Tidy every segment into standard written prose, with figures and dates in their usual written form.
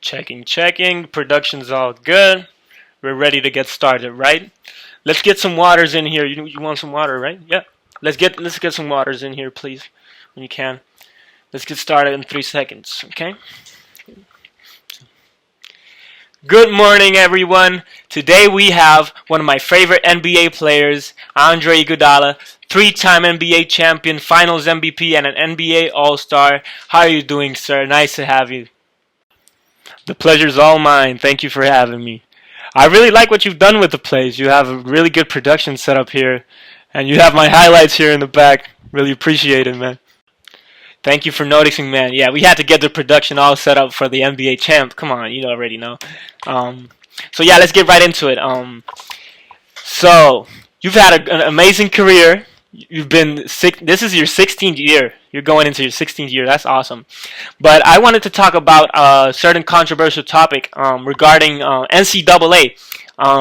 Checking. Production's all good. We're ready to get started, right? Let's get some waters in here. You want some water, right? Yeah. Let's get some waters in here, please, when you can. Let's get started in 3 seconds, okay? Good morning, everyone. Today we have one of my favorite NBA players, Andre Iguodala, 3-time NBA champion, Finals MVP, and an NBA All-Star. How are you doing, sir? Nice to have you. The pleasure's all mine. Thank you for having me. I really like what you've done with the plays. You have a really good production set up here, and you have my highlights here in the back. Really appreciate it, man. Thank you for noticing, man. Yeah, we had to get the production all set up for the NBA champ. Come on, you already know. So yeah, let's get right into it. So you've had an amazing career. You've been sick. This is your 16th year. You're going into your 16th year. That's awesome. But I wanted to talk about a certain controversial topic regarding NCAA.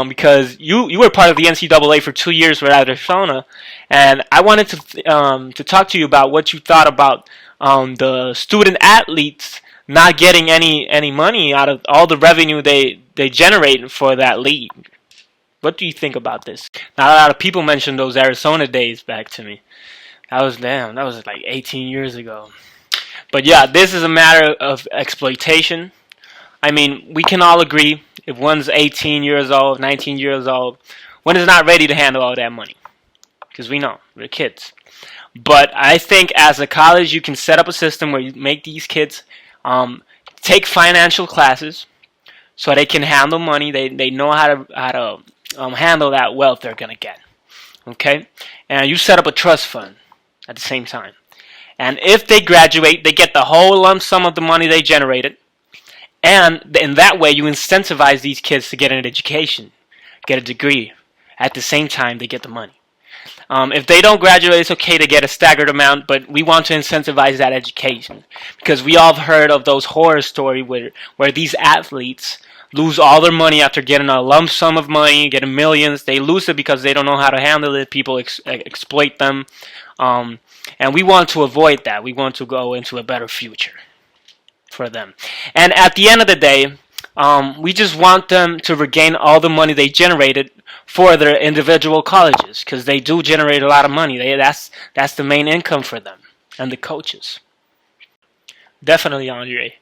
Because you were part of the NCAA for 2 years with Arizona, and I wanted to talk to you about what you thought about the student athletes not getting any money out of all the revenue they generate for that league. What do you think about this? Now, a lot of people mentioned those Arizona days back to me. That was like 18 years ago. But yeah, this is a matter of exploitation. I mean, we can all agree if one's 18 years old, 19 years old, one is not ready to handle all that money. Because we know, we're kids. But I think as a college, you can set up a system where you make these kids take financial classes so they can handle money. They know how to handle that wealth they're going to get. Okay? And you set up a trust fund at the same time. And if they graduate, they get the whole lump sum of the money they generated. And in that way, you incentivize these kids to get an education, get a degree. At the same time, they get the money. If they don't graduate, it's okay to get a staggered amount, but we want to incentivize that education. Because we all have heard of those horror stories where these athletes lose all their money after getting a lump sum of money, getting millions. They lose it because they don't know how to handle it. People exploit them. And we want to avoid that. We want to go into a better future for them. And at the end of the day, we just want them to regain all the money they generated for their individual colleges, because they do generate a lot of money. That's the main income for them and the coaches. Definitely, Andre.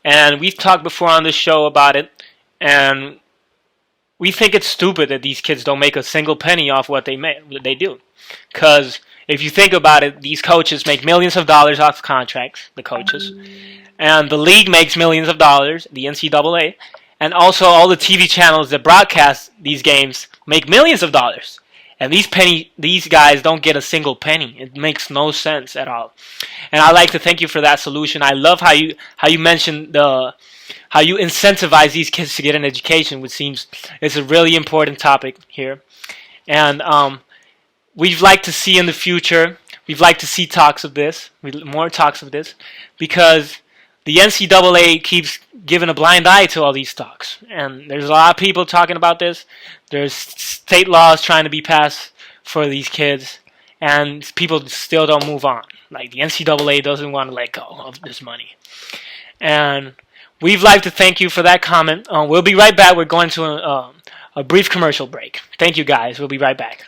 And we've talked before on this show about it, and we think it's stupid that these kids don't make a single penny off what they do. Because if you think about it, these coaches make millions of dollars off contracts, the coaches. And the league makes millions of dollars, the NCAA. And also all the TV channels that broadcast these games make millions of dollars. And these guys don't get a single penny. It makes no sense at all. And I'd like to thank you for that solution. I love how you mentioned how you incentivize these kids to get an education, which seems it's a really important topic here. And we'd like to see in the future, we'd like to see more talks of this, because the NCAA keeps giving a blind eye to all these talks. And there's a lot of people talking about this. There's state laws trying to be passed for these kids, and people still don't move on. Like, the NCAA doesn't want to let go of this money. And we'd like to thank you for that comment. We'll be right back. We're going to a brief commercial break. Thank you, guys. We'll be right back.